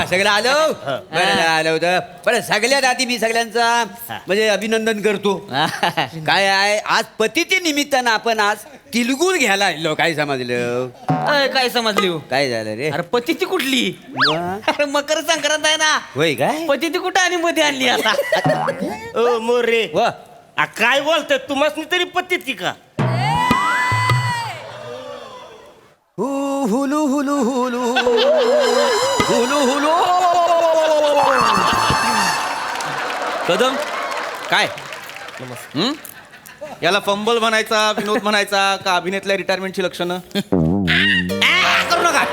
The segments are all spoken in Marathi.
सगळं आलो बरं आलं होतं. बरं सगळ्यात आधी मी सगळ्यांचा म्हणजे अभिनंदन करतो. काय आहे आज पतीच्या निमित्तानं आपण आज तिलगुल घ्यायला आलो. काय समजलं? काय समजली हो? काय झालं रे? अरे पती कुठली? अरे मकर संक्रांत आहे ना. होय काय? पती कुठं आणि मध्ये आणली आता? ओ मोरे व काय बोलतोय तुम्हाला तरी पत्ती का? Hulu Hulu Hulu Hulu Hulu. Kadam काय याला फंबल म्हणायचा, विनोद म्हणायचा का अभिनेतल्या रिटायरमेंटची लक्षणं? करू नका.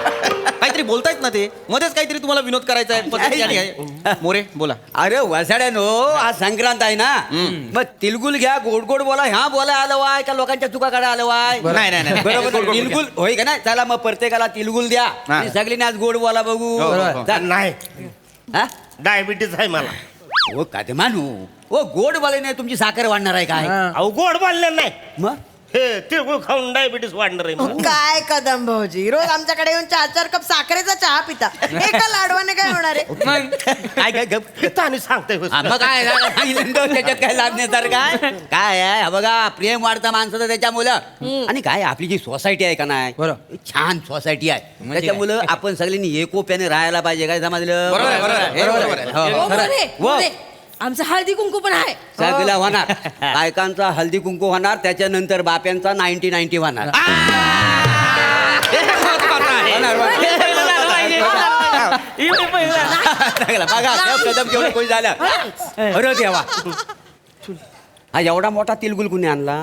काहीतरी बोलतायत ना ते मध्येच काहीतरी तुम्हाला विनोद करायचा आहे. पद्धती आणि आहे. मोरे बोला. अरे वसाड्यानो आज संक्रांत आहे ना मग तिलगुल घ्या गोड गोड बोला. ह्या बोला आलं वाय का लोकांच्या चुका काढा आलं वाय? नाही, नाही, नाही. बरोबर गोड गोड तिलगुल होय का नाही? चला मग प्रत्येकाला तिलगुल द्या आणि सगळ्यांनी आज गोड बोला बघू. जा. नाही हा? डायबिटीस आहे मला. ओ का ते मानू ओ गोड बोलाने तुमची साखर वाढणार आहे काय? अहो गोड बोलले नाही मग हे तिळगुळ खाऊन डायबिटीस वाढणार आहे मला. काय कदम भाऊजी रोज आमच्याकडे येऊन 4-4 कप साखरेचा चहा पिता. एका लाडवाने काय होणार आहे? काय काय गप पिता आणि सांगताय होय. हा, मग काय झालं? सांगितलं ना, त्याच्यात काय लागण्यासारखं काय काय आहे हा बघा प्रेम वाढतं माणसाचं त्याच्यामुळं. आणि काय आपली जी सोसायटी आहे का नाही छान सोसायटी आहे त्याच्यामुळं आपण सगळ्यांनी एकोप्याने राहायला पाहिजे. काय समजलं? बरोबर आहे, बरोबर आहे. बरोबर आहे. हो, हो. हो, मोरे, व मोरे, आमचं हळदी कुंकू पण आहे. सगळं होणार. बायकांचा हल्दी कुंकू होणार त्याच्यानंतर बाप्यांचा 90-90 होणार. बघा कदम केवढं कोणी झालं. अरे देवा हा एवढा मोठा तिलगुल कुणी आणला?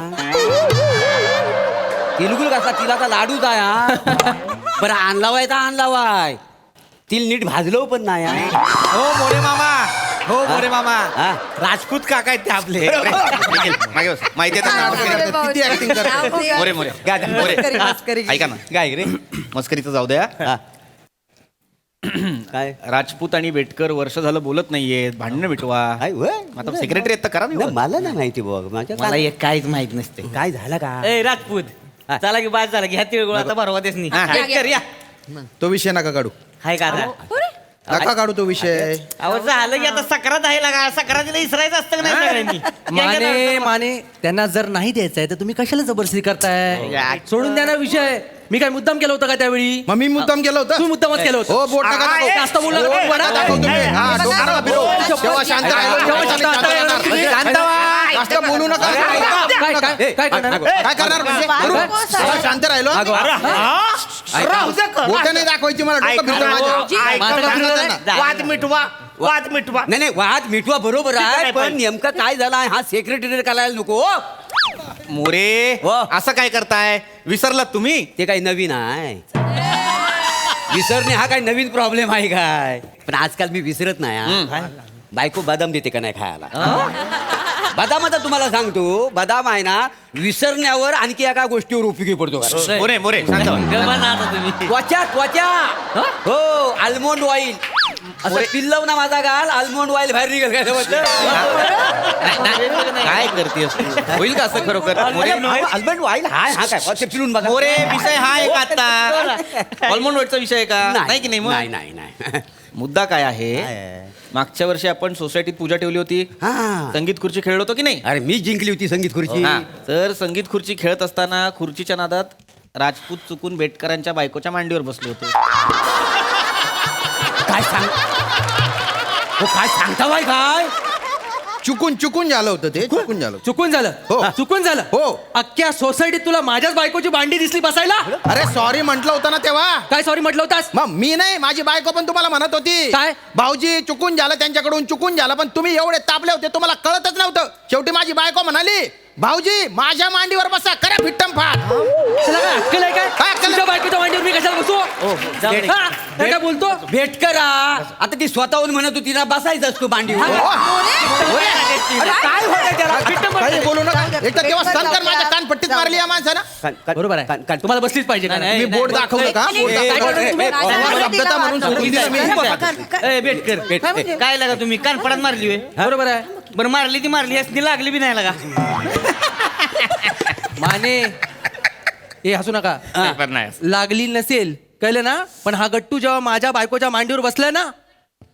तिलगुल कसा तिलाचा लाडूच आहे हा. बरं आणला वाय तर आणला वाय तिल नीट भाजलो पण नाही हा. हो मोरे मामा. हो मोरे मामा. हा. राजपूत काका आहेत ते आपले. मागे बस. माहिती आहे अरे त्यांना? भाऊजी, किती ऍक्टिंग करतात. मोरे, मोरे मोरे मस्करी, मस्करी. ऐका ना काय रे मस्करीचं जाऊ द्या. हा. काय राजपूत आणि बेटकर वर्ष झालं बोलत नाहीयेत. भांडणं मिटवा. काय होय? आता सेक्रेटरी आहेत तर करा नाही, ना. मला नाही माहिती बघ माझ्या मला एक काहीच माहित नसते. काय झालं का? ए राजपूत हा. चला की बाद झाला घ्या तिळगुळाचा भरवा देस नाही. कर या. तो विषय नका काढू. हाय का आता? नका काढू तो विषय. अहो झालं की आता सक्रात आहे लागा. सक्रातीला इसरायचं असतं का नाही सगळ्यांनी? माने माने त्यांना जर नाही द्यायचंय तर तुम्ही कशाला जबरदस्ती करताय? सोडून द्या ना विषय. मी काय मुद्दाम केलं होतं का त्यावेळी? मग मी मुद्दाम केलं होतं. तू मुद्दामच केलं होतं. हो बोट नका दाखवू. जास्त बोलला तर बोट बोट नका दाखवू तुम्ही. हा, डोकं नका फिरवू. तेव्हा शांत राहिलो. तेव्हा शांत राहणार. शांत व्हा. जास्त बोलू नका. काय करणार? काय करणार म्हणजे? तेव्हा शांत राहिलो. राहू दे का? बोट नाही दाखवायची मला. डोकं फिरतं माझ्या. ऐका, वाद मिटवा वाद मिटवा. नाही नाही वाद मिटवा बरोबर आहे नाही पण पाहिजे. नेमकं काय झालं हा सेक्रेटरी करायला नको हो. मोरे हो. असं काय करताय? विसरलात तुम्ही? ते काही नवीन आहे विसरणे हा काही नवीन प्रॉब्लेम आहे काय? पण आजकाल मी विसरत नाही हा. बायको बदाम देते का नाही खायला? बदामाचा तुम्हाला सांगतो बदाम आहे ना विसरण्यावर आणखी एका गोष्टीवर उपयोगी पडतो का? मोरे मोरे शांत व्हा. गप्पा ना आता तुम्ही. त्वचा हो आल्मोंड ऑइल असं पिल्लव ना माझा गाल आल्मोंड ऑइल बाहेर निघेल काय समजलं? काय करतेस तू? होईल का असं खरोखर? मोरे आल्मोंड ऑइल हा काय ते पिलून बघा. मोरे विषय हा एक आता ऑलमोंड वेटचा विषय आहे का? नाही की नाही मग? नाही नाही नाही मुद्दा काय आहे? काय? मागच्या वर्षी आपण सोसायटीत पूजा ठेवली होती. हा. संगीत खुर्ची खेळलो होतो की नाही? अरे मी जिंकली होती संगीत खुर्ची. हा. तर संगीत खुर्ची खेळत असताना खुर्चीच्या नादात राजपूत चुकून बेटकरांच्या बायकोच्या मांडीवर बसले होते. काय सांग हो काय सांगता बाय काय? चुकून झालं होतं ते. चुकून झालं. चुकून झालं. हो. चुकून झालं. हो. अख्ख्या सोसायटीत तुला माझ्याच बायकोची भांडी दिसली बसायला. अरे सॉरी म्हटलं होतं ना तेव्हा. काय सॉरी म्हटलं होतास? मग मी नाही माझी बायको पण तुम्हाला म्हणत होती काय? भाऊजी चुकून झालं त्यांच्याकडून चुकून झालं पण तुम्ही एवढे तापले होते तुम्हाला कळतच नव्हतं. शेवटी माझी बायको म्हणाली भाऊजी माझ्या मांडीवर बसा करा फिट्टम फाट. तुला काय अक्कल आहे काय? काय अक्कल? तुझ्या बायकोच्या मांडीवर मी कशाला बसू? जाऊ दे. हा? काय काय बोलतो? भेट करा आता ती स्वतःहून म्हणत होती ना बसायचं असतो मांडीवर. अरे काय होतंय त्याला? काही बोलू नका. एक तर तेव्हा संकर माझ्या कानपट्टीत मारली या माणसानं. बरोबर आहे. तुम्हाला बसलीच पाहिजे का? नाही, मी बोर्ड दाखवलं का? बोर्ड ए, दाखवलं. ए, ए, ए, शब्दता म्हणून सोडून दिलं मी. ए बेटकर काय लागा तुम्ही कानपडात मारली होय? बरोबर आहे. बरं मारली ती मारली असती लागली बी नाही लागा. माने हे हसू नका. लागली नसेल कळलं ना पण हा गट्टू जेव्हा माझ्या बायकोच्या मांडीवर बसलाय ना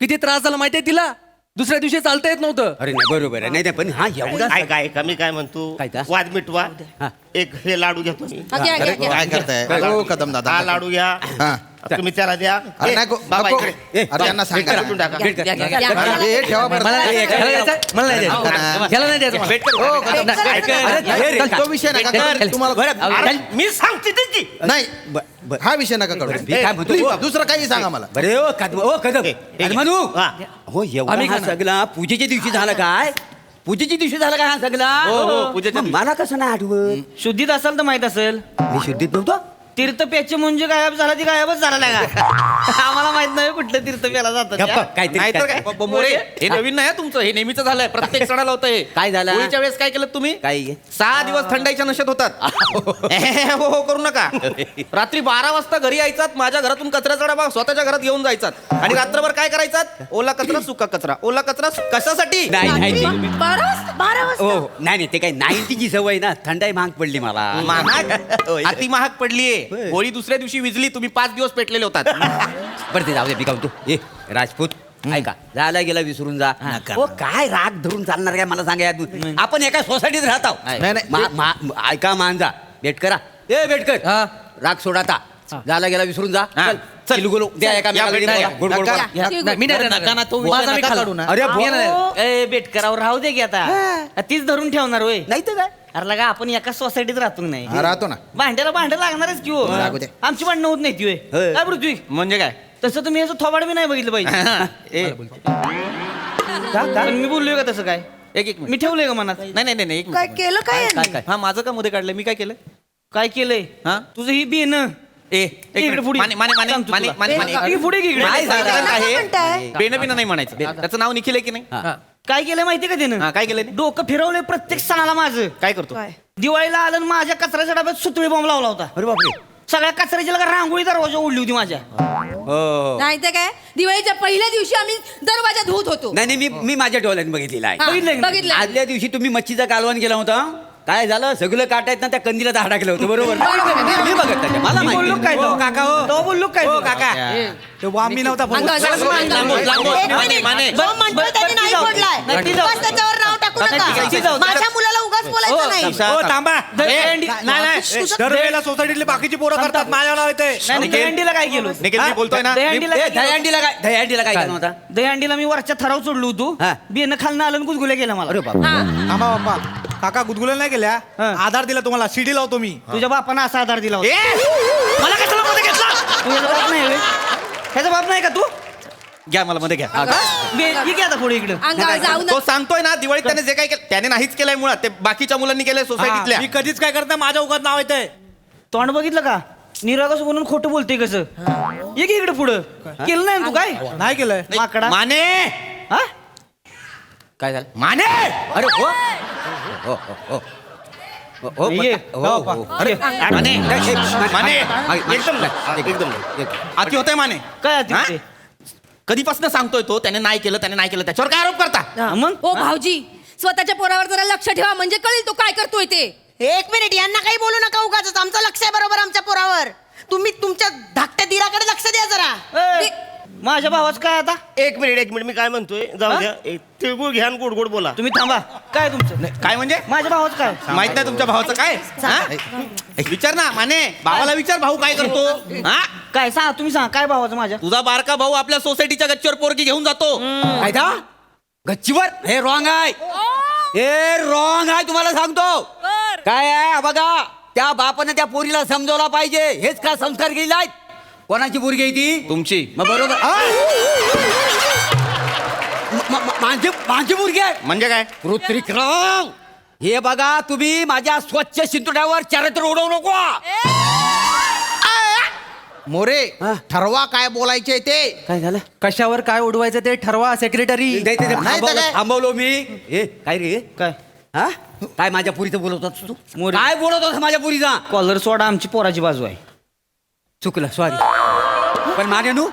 किती त्रास झाला माहितीये तिला दुसऱ्या दिवशी चालता येत नव्हतं. अरे नाही बरोबर आहे. नाही पण हा एवढा काय मी काय म्हणतो काय ता? वाद मिटवा हा. एक हे लाडू घेतो मी हा, घ्या, घ्या, घ्या. काय करताय हो कदम दादा हा लाडू घ्या हा. तुम्ही त्याला द्या अरे नाही बाबा नको. इकडे. अरे यांना सांगा ना. भेटून टाका. भेट करा. घ्या, घ्या, घ्या. अरे, हे ठेवा बरं. मला नाही द्यायचं. मला नाही द्यायचं. याला नाही द्यायचं मला. हो, कदम दादा. भेट करा. अरे, चल, तो विषय नका करू. तुम्हाला अरे, मी सांगते ते की नाही बर. हा विषय नका करू बरं, मी काय म्हणतो? Please, दुसरं काही सांगा मला. बरे ओ कदम कदमनू हा. हो एवढा आम्ही हा खाणार. सगळा पूजेच्या दिवशी झाला काय? पूजेच्या दिवशी झाला काय हा सगळा? हो, पूजेच्या मग मला कसं नाही आठवत? शुद्धीत असेल तर माहित असेल. मी शुद्धीत नव्हतो. तीर्थ प्याचे म्हणजे गायब झाला ती गायबच झाला नाही का? आम्हाला माहित नाही कुठलं तीर्थ प्याला गप्पा, जातं. काहीतरी नाहीतर काय काय- मोरे हे नवीन नाही हं तुमचं, हे नेहमीच झालंय. प्रत्येक सणाला होतं हे. काय झालं? होळीच्या वेळेस काय केलं तुम्ही? काय 6 दिवस थंडाईच्या नशेत होतात. हो हो करू नका. रात्री 12 वाजता घरी यायचात, माझ्या घरातून कचऱ्याचा डबा स्वतःच्या घरात घेऊन जायचात आणि रात्रभर काय करायचात? ओला कचरा सुका कचरा, ओला कचरा कशासाठी? नाही नाही ते- 12 वाजता हो नाही नाही ते काय 90ची सवय ना, थंडाई महाग पडली मला. महाग अति महाग पडलीये. होळी दुसऱ्या दिवशी विजली, तुम्ही 5 दिवस पेटलेले होतात. बरं ते जाऊ दे, मी काय म्हणतो, ए राजपूत ऐका, झाला गेला विसरून जा. हो काय राग धरून चालणार काय मला सांगा यात. आपण एका सोसायटीत राहत आहोत. नाही, नाही. ऐका मांजा भेट करा. ए भेट कर हा. राग सोडाता. झाला गेला विसरून जा. हा. चल किलगुलू द्या एका या, मेकाला या, गोड गोड नका. बोला. नाही, मी नाही देणार. नका ना, तो विषय माझा मी नका खाल्ला. काढू ना. अरे मी नाही देणार. ए बेटकरावर राहू दे की आता. तीच धरून ठेवणार होय. नाही तर काय अरे लगा आपण एका सोसायटीत राहतो नाही. हा, राहतो ना. भांड्याला भांडं लागणारच की हो. लागू दे. आमची भांडणं होत नाही ती होय. होय. काय पृथ्वी म्हणजे काय? तसं तुम्ही याचं थोबाड मी नाही बघितलं पाहिजे. ए, पण मी बोललोय का तसं काय? एक मिनिट. मी ठेवलंय का मनात? नाही नाही नाही एक काय मिनिट. केलं काय काय यांनी? काय हा माझं का मध्ये काढलंय? मी काय केलं? काय केलंय? हा? तुझं ही बेन इकडे पुढे. माने माने माने सांगतो माने तुला. माने माने पुढे की इकडे. काय काय आहे? म्हणताय? बेन बिन नाही म्हणायचं. त्याचं नाव निखिल आहे की नाही? हा. काय केलं माहितीये का हा, त्यानं? काय केलं? डोकं फिरवलंय प्रत्येक सणाला माझं. काय करतो? काय? दिवाळीला आलं आणि माझ्या कचऱ्याच्या डब्यात सुतळी बॉम्ब लावला होता. अरे बापरे. सगळ्या कचऱ्याची लगा रांगोळी दरवाजा उडली होती माझ्या. हो नाही तर काय दिवाळीच्या पहिल्या दिवशी आम्ही दरवाजा धुत होतो. नाही नाही मी माझ्या डोळ्यात बघितलेला आहे. हा, बघितलंय का? बघितलंय. आदल्या दिवशी तुम्ही मच्छीचा कालवण केला होता. काय झालं सगळं काटायत ना त्या कंदीला दहा टाकलं होतं. बरोबर मी बघत त्याच्या. मला मी बोललो काय माहिती. तो? काका हो तो बोललो काय तो? काका अंगावर लांबून, लांबून. एक मिनिट. माने. जो म्हणतोय त्यांनी नाही बोललाय. नाही, ती जाऊ. उगाच त्याच्यावर नाव टाकू नाही, ती नका. जाऊ. माझ्या मुलाला उगाच बोलायचं नाही. हो, थांबा. दरवेळेला सोसायटीतली बाकीची पोरं करतात माझ्या नाव येते दहीहंडीला काय केलं? निखिल मी बोलतोय ना. दहीहंडीला काय केलं? दहीहंडीला काय केलं होता? दहीहंडीला मी वरच्या थराव चढलो होतो. हा. बियाणं खालनं आलं आणि गुदगुल्या केल्या मला. अरे बाबा. थांबा बाप्पा काका गुदगुल्या नाही केल्या आधार दिला तुम्हाला सीडी लावतो मी तुझ्या बापानं असा आधार दिला होता. ए! मला कशाला मध्ये घेतला? तुझ्या बाप नाही होय? ह्याचा बाप नाही का तू? घ्या मला मध्ये घ्या. ये की आता पुढे इकडं. अंगावर जाऊ तो सांगतोय ना दिवाळीत त्याने जे काय केलं त्याने नाहीच केलंय मुळात. ते बाकीच्या मुलांनी केलंय सोसायटीतल्या. मी कधीच काय करत नाही माझ्या उगाच नाव येते तोंड बघितलं का? निरागस म्हणून खोटं बोलतोय कसं? ये की इकडे पुढं. केलं नाही ना तू काय? नाही केलंय माकडा. माने हा? काय झालं? माने अरे हो हो हो हो हो ये. हो, हो, हो. अरे माने माने एकदम एकदम अति होतंय माने. काय आहे हा? ते? कधीपासून सांगतोय तो त्याने नाही केलं त्याच्यावर काय आरोप करता? हा, मग हो भाऊजी स्वतःच्या पोरावर जरा लक्ष ठेवा म्हणजे कळेल तो काय करतोय ते. एक मिनिट यांना काही बोलू नका उगाच. आमचं लक्ष आहे बरोबर आमच्या पोरावर. तुम्ही तुमच्या धाकट्या दिराकडे लक्ष द्या जरा. ए, माझ्या भावाचं काय आता? एक मिनिट मी काय म्हणतोय जाऊ द्या एक तिळगुळ घ्या आणि गोड गोड बोला तुम्ही थांबा. काय तुमचं? काय म्हणजे माझ्या भावाचं काय? माहित नाही तुमच्या भावाचं काय? हा? विचार ना माने भावाला विचार भाऊ काय करतो. हा? काय सांगा तुम्ही सांगा काय भावाचं माझ्या? तुझा बारका भाऊ आपल्या सोसायटीच्या गच्चीवर पोरगी घेऊन जातो. काय था? गच्चीवर हे रॉंग आहे. हे रॉंग आहे तुम्हाला सांगतो. काय आहे हा बघा त्या बापानं त्या पोरीला समजवला पाहिजे. हेच का संस्कार केलेले आहेत. कोणाची पोरगी आहे ती? तुमची मग बरोबर माझी मुलगी आहे. म्हणजे काय? ऋत्विक राव हे बघा तुम्ही माझ्या स्वच्छ शिंतोड्यावर चरित्र उडवू नको. मोरे हा. ठरवा काय बोलायचे ते. काय झालं? कशावर काय उडवायचं ते ठरवा सेक्रेटरी. नाही तर काय? थांबवलो मी. ए काय रे काय? हा काय माझ्या पुरीचं बोलत होतास तू? मोरे. काय बोलत होतास माझ्या पुरीचा? कॉलर सोडा आमची पोराची बाजू आहे. चुकलं सॉरी. पण मानेनू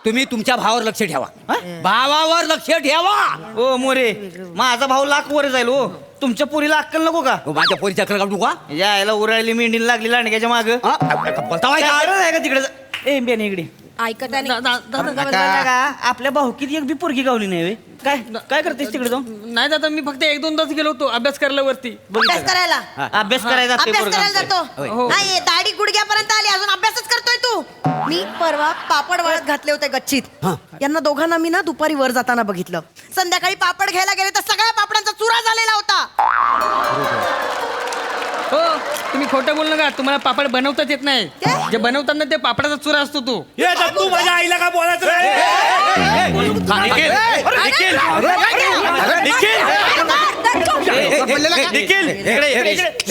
तुम्ही तुमच्या भावावर लक्ष ठेवा. भावावर लक्ष ठेवा. ओ मोरे माझा भाऊ लाख वर जाईल हो. तुमच्या पुरीला अक्कल नको का? हो, माझ्या पोरीच्या अक्कल काढू का? यायला उरायली मेंढीला लागली लांडग्याच्या माग. हा? बोलता वाय काय? आहे का तिकडे? ए बेने इकडे. ऐकत आहे नाही. का आपल्या भाऊकीत एक बी पोरगी गावली नाही वे. काय काय करतेस तिकडे जाऊन नाही दादा मी फक्त 1-2 तास गेलो होतो अभ्यास करायला वरती. अभ्यास करायला अभ्यास करायचा ते अभ्यास पोरगा करायला आमचं. जातो नाही दाढी गुडघ्यापर्यंत आली अजून अभ्यासच करतोय तू. मी परवा पापड वाळत घातले होते गच्चीत. यांना दोघांना मी ना दुपारी वर जाताना बघितलं. संध्याकाळी पापड घ्यायला गेले तर सगळ्या पापडांचा चुरा झालेला होता. हो तुम्ही खोटं बोल नका तुम्हाला पापड बनवताच येत नाही. काय? जे बनवतात ना ते पापडाचा चुरा असतो तो. ये तू माझ्या आईला का बोलायचं रे?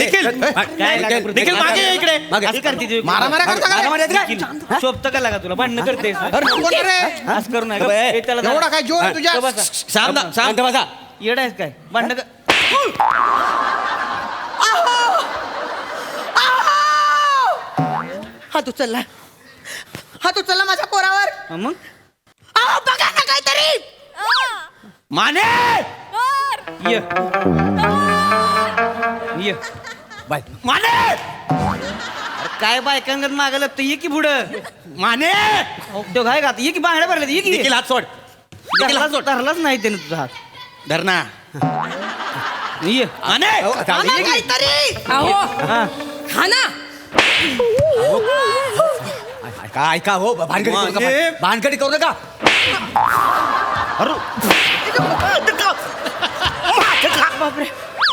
निखिल, मागे ये इकडे. असं करते ती. मारामाऱ्या करता का? निखिल, शोभतं का लागा तुला भांडणं करते अरे नको ना रे. असं करू नका. ए, त्याला एवढा काय जोर आहे तुझ्या? शांत बसा. येडा आहेस काय भांडणं कर. हात उचलला हात उचलला माझ्या पोरावर. हा, मग अहो, बघा ना काहीतरी. माने ये ये बाय माने अरे काय बायकांगत मागं लागतं ये की पुढं. माने तो काय घात ये की बांगड्या भरल्या ये की निखिल हात सोड. धरलाच नाही त्याने तुझा हात. धर ना. ये माने आम्हा काहीतरी. अहो हा. हा ना ऐका हो भानगडी करू नका. भानगडी करू नका. बापरे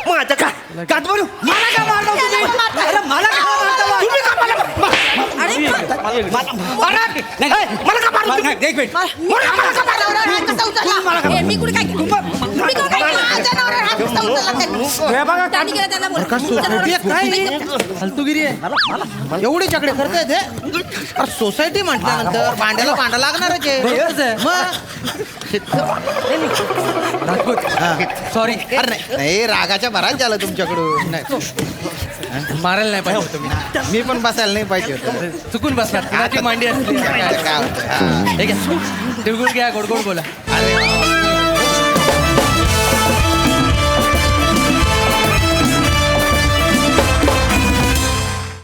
माझं का का बरं? मला का मारलं तुम्ही? अरे मला का मारलं? तुम्ही का मला नाही, मला का मारलं तुम्ही? एक मिनिट. मला का मारलं? हात कसा उचलला? ए, मी कुठे काय केलं? तुम्ही काय केलं? माझ्या नवऱ्यावर हात कसा उचलला त्यांनी? त्यांनी केलं त्यांना बोला. तुमच्या नवऱ्याला- फालतूगिरी आहे. एवढी चकडे करताय ते? अरे सोसायटी म्हटल्यानंतर भांड्याला भांडा लागणारच आहे. बरोबरच आहे. सॉरी अरे नाही रागाच्या भरात झालं तुमच्याकडून. नाही. मारायला नाही पाहिजे तुम्ही. मी पण बसायला नाही पाहिजे होतं. चुकून बसलात कुणाची मांडी असली काय होतं? हा. ठीक आहे तिळगुळ घ्या गोड गोड बोला.